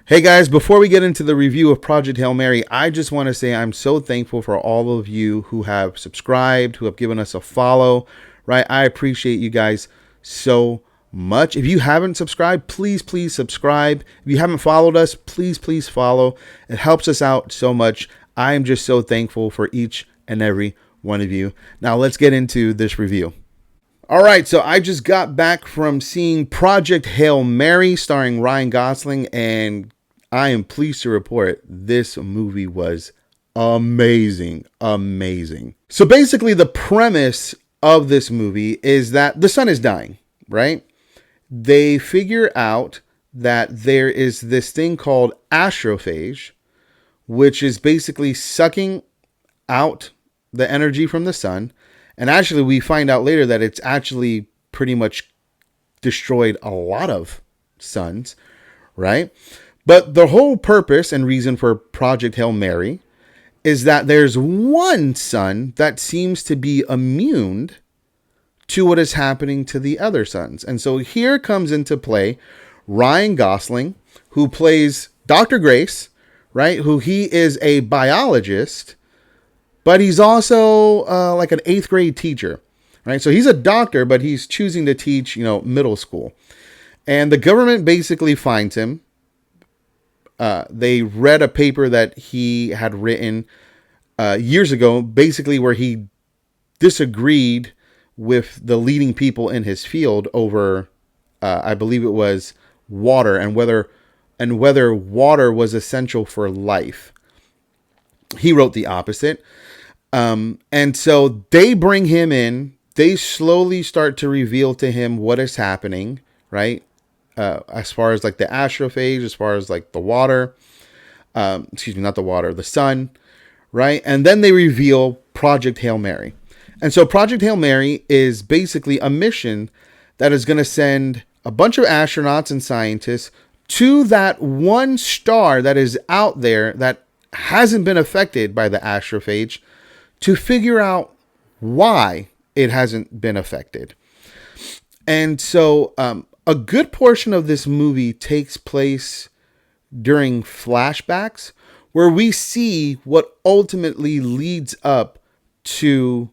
Hey guys, before we get into the review of Project Hail Mary, I just want to say I'm so thankful for all of you who have subscribed, who have given us a follow, right? I appreciate you guys so much. If you haven't subscribed, please subscribe. If you haven't followed us, please follow. It helps us out so much. I am just so thankful for each and every one of you. Now let's get into this review. All right, so I just got back from seeing Project Hail Mary starring Ryan Gosling, and I am pleased to report this movie was amazing. So basically, the premise of this movie is that the sun is dying, right? They figure out that there is this thing called astrophage, which is basically sucking out the energy from the sun. And actually, we find out later that it's actually pretty much destroyed a lot of suns, right? But the whole purpose and reason for Project Hail Mary is that there's one sun that seems to be immune to what is happening to the other suns. And so here comes into play Ryan Gosling, who plays Dr. Grace, right? Who he is a biologist, but he's also like an 8th grade teacher, right? So he's a doctor, but he's choosing to teach, middle school. And the government basically finds him. They read a paper that he had written years ago, basically where he disagreed with the leading people in his field over, I believe it was water and whether water was essential for life. He wrote the opposite. And so they bring him in. They slowly start to reveal to him what is happening, right? As far as like the astrophage, as far as like the water, not the water, the sun, right? And then they reveal Project Hail Mary. And so Project Hail Mary is basically a mission that is going to send a bunch of astronauts and scientists to that one star that is out there that hasn't been affected by the astrophage, to figure out why it hasn't been affected. And so a good portion of this movie takes place during flashbacks where we see what ultimately leads up to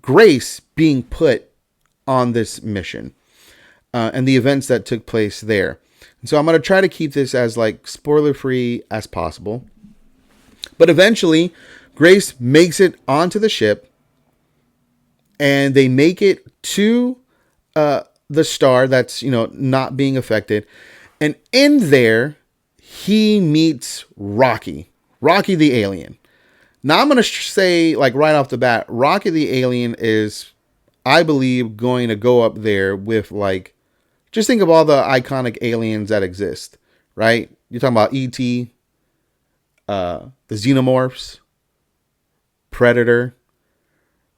Grace being put on this mission and the events that took place there. And so I'm going to try to keep this as like spoiler free as possible. But eventually, Grace makes it onto the ship, and they make it to the star that's, not being affected. And in there, he meets Rocky the alien. Now, I'm going to say, like right off the bat, Rocky the alien is, I believe, going to go up there with like, just think of all the iconic aliens that exist, right? You're talking about E.T., the Xenomorphs, Predator,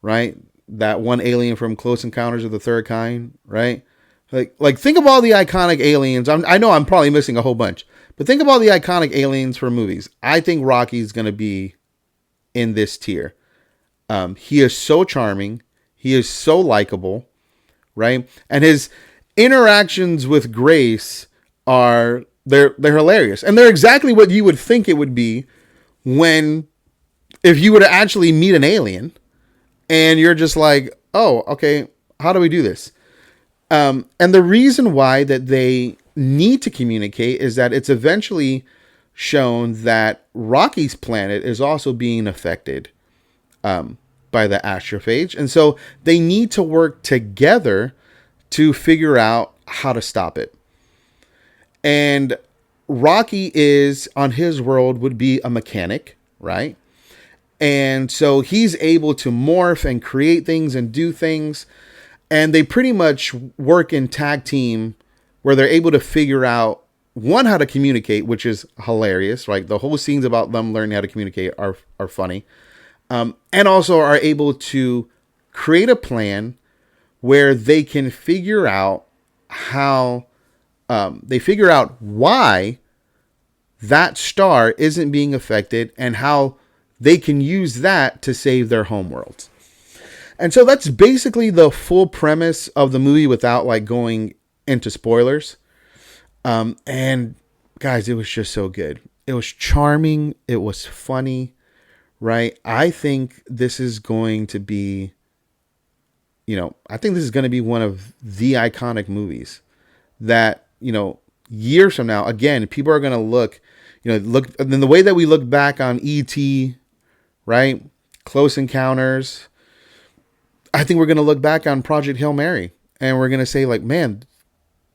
right? That one alien from Close Encounters of the Third Kind, right? Like think of all the iconic aliens. I know I'm probably missing a whole bunch, but think of all the iconic aliens for movies. I think Rocky's going to be in this tier. He is so charming. He is so likable, right? And his interactions with Grace they're hilarious. And they're exactly what you would think it would be if you were to actually meet an alien and you're just like, oh, okay, how do we do this? And the reason why that they need to communicate is that it's eventually shown that Rocky's planet is also being affected by the astrophage. And so they need to work together to figure out how to stop it. And Rocky is, on his world, would be a mechanic, right? And so he's able to morph and create things and do things. And they pretty much work in tag team where they're able to figure out, one, how to communicate, which is hilarious, right? The whole scenes about them learning how to communicate are funny. And also are able to create a plan where they can figure out why that star isn't being affected and how they can use that to save their homeworlds. And so that's basically the full premise of the movie without like going into spoilers. And guys, it was just so good. It was charming. It was funny, right? I think this is going to be, I think this is going to be one of the iconic movies that, years from now, again, people are going to look, and then the way that we look back on E.T., right? Close Encounters. I think we're going to look back on Project Hail Mary and we're going to say, like, man,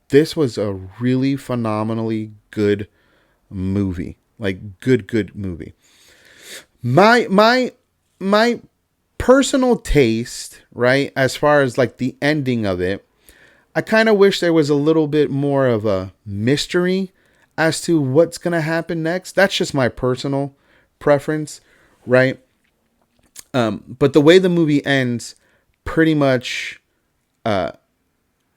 this was a really phenomenally good movie. Like, good movie. My personal taste, right, as far as like the ending of it, I kind of wish there was a little bit more of a mystery as to what's going to happen next. That's just my personal preference, right? But the way the movie ends pretty much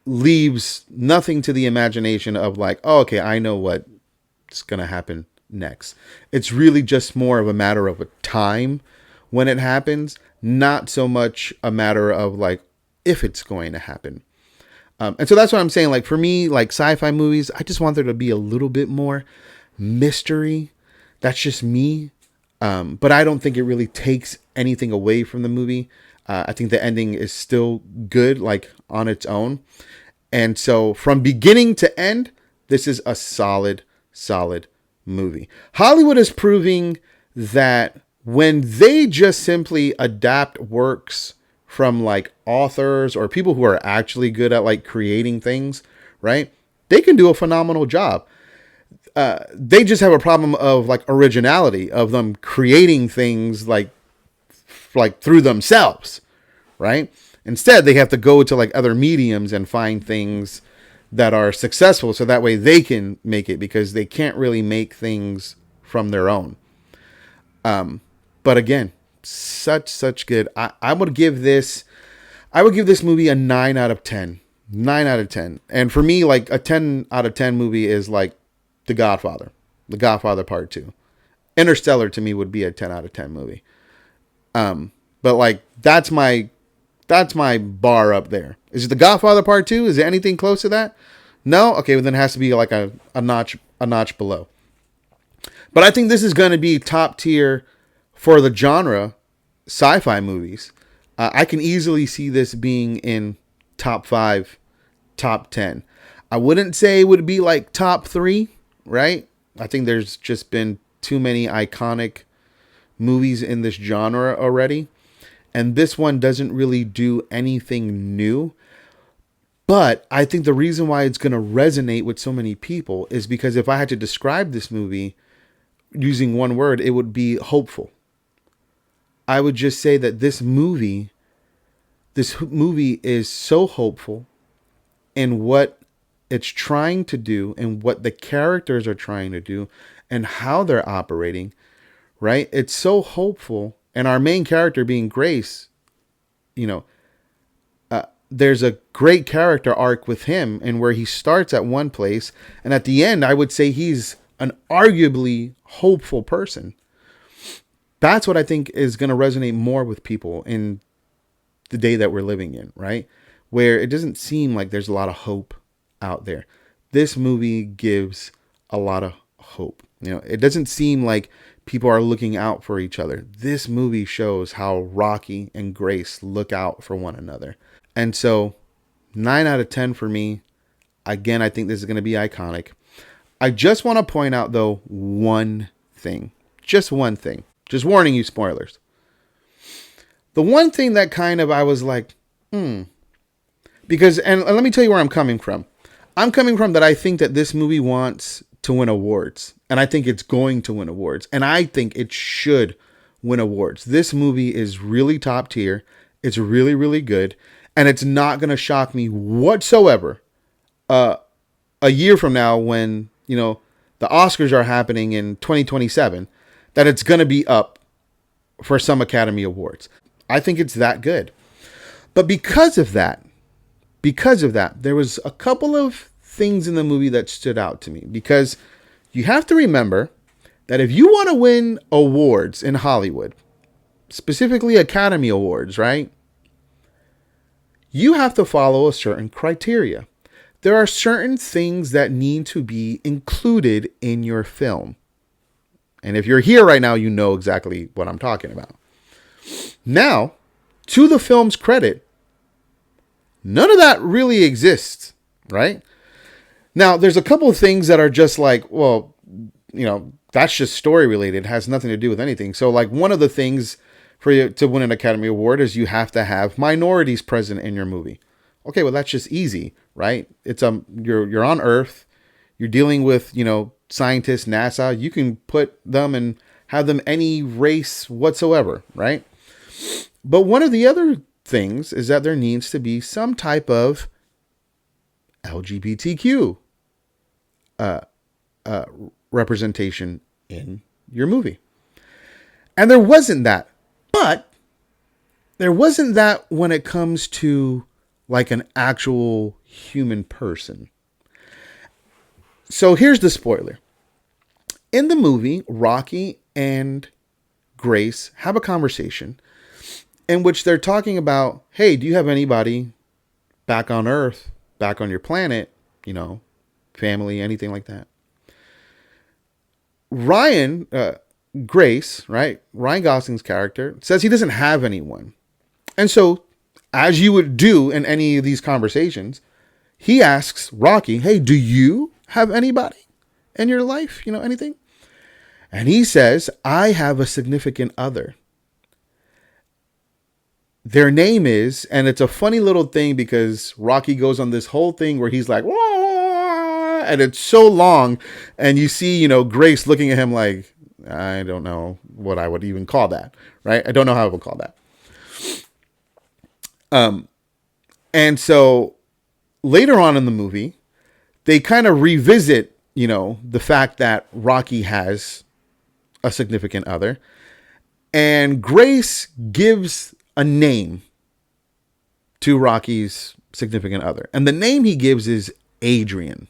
leaves nothing to the imagination of like, oh, okay, I know what's going to happen next. It's really just more of a matter of a time when it happens, not so much a matter of like if it's going to happen. And so that's what I'm saying. Like for me, like sci-fi movies, I just want there to be a little bit more mystery. That's just me. But I don't think it really takes anything away from the movie. I think the ending is still good, like on its own. And so from beginning to end, this is a solid movie. Hollywood is proving that when they just simply adapt works from like authors or people who are actually good at like creating things, right? They can do a phenomenal job. They just have a problem of like originality of them creating things like through themselves, right? Instead, they have to go to like other mediums and find things that are successful so that way they can make it because they can't really make things from their own. But again, such good. I would give this movie a 9 out of 10. 9 out of 10. And for me, like a 10 out of 10 movie is like The Godfather. The Godfather Part 2. Interstellar to me would be a 10 out of 10 movie. But like that's my bar up there. Is it The Godfather Part 2? Is it anything close to that? No? Okay, well then it has to be like a notch below. But I think this is going to be top tier for the genre sci-fi movies. I can easily see this being in top 5, top 10. I wouldn't say it would be like top 3, right? I think there's just been too many iconic movies in this genre already. And this one doesn't really do anything new. But I think the reason why it's going to resonate with so many people is because if I had to describe this movie using one word, it would be hopeful. I would just say that this movie is so hopeful in what it's trying to do and what the characters are trying to do and how they're operating, right? It's so hopeful. And our main character being Grace, there's a great character arc with him and where he starts at one place. And at the end, I would say he's an arguably hopeful person. That's what I think is going to resonate more with people in the day that we're living in, right? Where it doesn't seem like there's a lot of hope out there. This movie gives a lot of hope. It doesn't seem like people are looking out for each other. This movie shows how Rocky and Grace look out for one another. And so 9 out of 10 for me. Again, I think this is going to be iconic. I just want to point out though, one thing, just one thing, just warning you spoilers. The one thing that kind of, I was like, because, and let me tell you where I'm coming from. I'm coming from that I think that this movie wants to win awards. And I think it's going to win awards. And I think it should win awards. This movie is really top tier. It's really, really good. And it's not going to shock me whatsoever a year from now when, the Oscars are happening in 2027, that it's going to be up for some Academy Awards. I think it's that good. But because of that, there was a couple of things in the movie that stood out to me, because you have to remember that if you want to win awards in Hollywood, specifically Academy Awards, right? You have to follow a certain criteria. there are certain things that need to be included in your film. And if you're here right now, you know exactly what I'm talking about. Now, to the film's credit, none of that really exists, right? Now, there's a couple of things that are just like, well, that's just story related. It has nothing to do with anything. So like one of the things for you to win an Academy Award is you have to have minorities present in your movie. Okay, well, that's just easy, right? It's you're on Earth, you're dealing with, scientists, NASA. You can put them and have them any race whatsoever, right? But one of the other things is that there needs to be some type of LGBTQ representation in your movie. And there wasn't that. But there wasn't that when it comes to like an actual human person. So here's the spoiler. In the movie, Rocky and Grace have a conversation in which they're talking about, hey, do you have anybody back on Earth, back on your planet, family, anything like that? Grace, right? Ryan Gosling's character says he doesn't have anyone. And so, as you would do in any of these conversations, he asks Rocky, hey, do you have anybody in your life? Anything? And he says, I have a significant other. Their name is, and it's a funny little thing because Rocky goes on this whole thing where he's like, whoa, and it's so long. And you see, Grace looking at him like, I don't know what I would even call that, right? I don't know how I would call that. And so later on in the movie, they kind of revisit, the fact that Rocky has a significant other, and Grace gives a name to Rocky's significant other. And the name he gives is Adrian.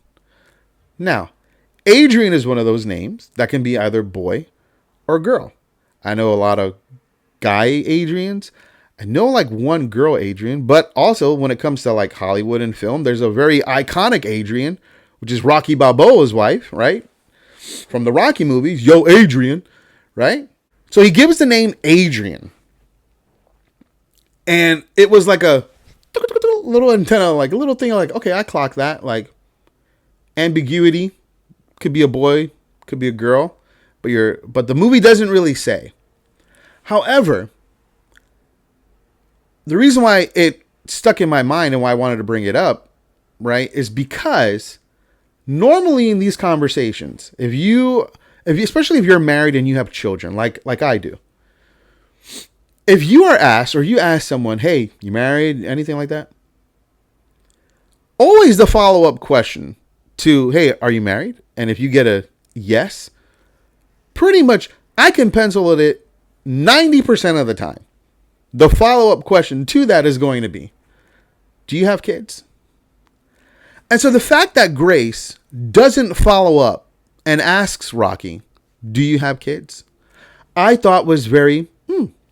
Now, Adrian is one of those names that can be either boy or girl. I know a lot of guy Adrians. I know like one girl Adrian, but also when it comes to like Hollywood and film, there's a very iconic Adrian, which is Rocky Balboa's wife, right? From the Rocky movies, Yo Adrian, right? So he gives the name Adrian. And it was like a little antenna, like a little thing like, okay, I clock that. Like ambiguity, could be a boy, could be a girl, but the movie doesn't really say. However, the reason why it stuck in my mind and why I wanted to bring it up, right, is because normally in these conversations, if you especially if you're married and you have children, like I do, if you are asked or you ask someone, hey, you married, anything like that? Always the follow-up question to, hey, are you married? And if you get a yes, pretty much I can pencil it 90% of the time. The follow-up question to that is going to be, do you have kids? And so the fact that Grace doesn't follow up and asks Rocky, do you have kids? I thought was very,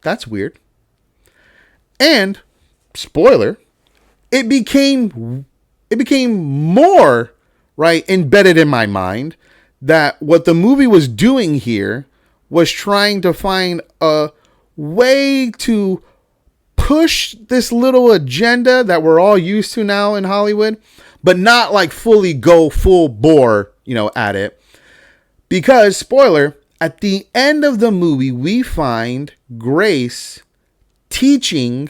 that's weird. And spoiler, it became more, right, embedded in my mind that what the movie was doing here was trying to find a way to push this little agenda that we're all used to now in Hollywood, but not like fully go full bore, at it. Because, spoiler, at the end of the movie, we find Grace teaching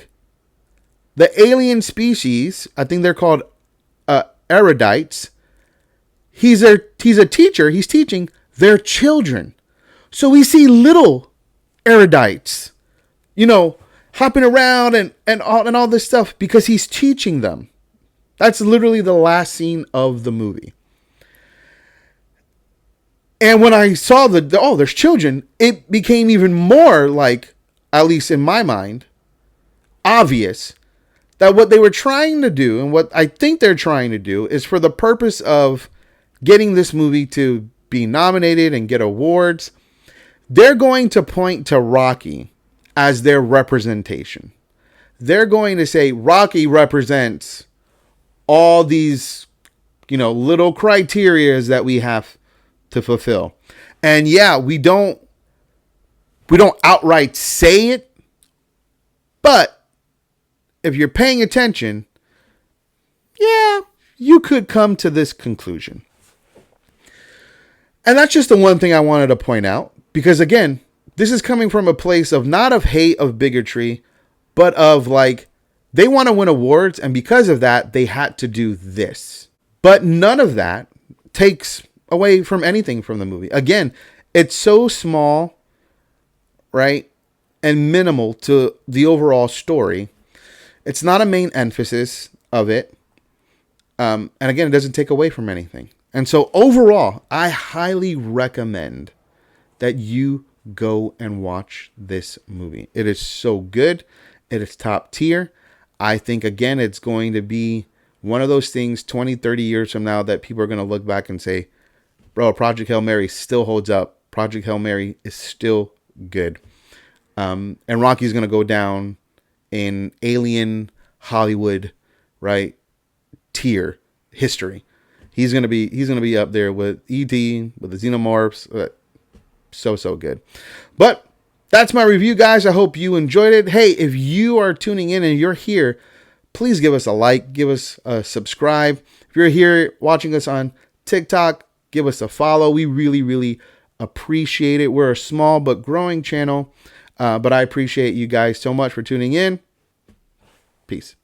the alien species, I think they're called erudites. He's a teacher. He's teaching their children. So we see little erudites, hopping around and all this stuff because he's teaching them. That's literally the last scene of the movie. And when I saw there's children, it became even more like, at least in my mind, obvious that what they were trying to do and what I think they're trying to do is for the purpose of getting this movie to be nominated and get awards, they're going to point to Rocky as their representation. They're going to say Rocky represents all these little criterias that we have to fulfill. And yeah, we don't outright say it, but if you're paying attention, yeah, you could come to this conclusion. And that's just the one thing I wanted to point out, because again, this is coming from a place of not of hate, of bigotry, but of like, they want to win awards, and because of that, they had to do this. But none of that takes away from anything from the movie. Again, it's so small, right, and minimal to the overall story. It's not a main emphasis of it. And again, it doesn't take away from anything. And so overall, I highly recommend that you go and watch this movie. It is so good. It is top tier. I think, again, it's going to be one of those things 20, 30 years from now that people are going to look back and say, bro, Project Hail Mary still holds up. Project Hail Mary is still good. And Rocky's going to go down in alien Hollywood, right, tier history. He's gonna be up there with E.T., with the Xenomorphs. So good. But that's my review, guys. I hope you enjoyed it. Hey, if you are tuning in and you're here, please give us a like, give us a subscribe. If you're here watching us on TikTok, give us a follow. We really, really appreciate it. We're a small but growing channel, but I appreciate you guys so much for tuning in. Peace.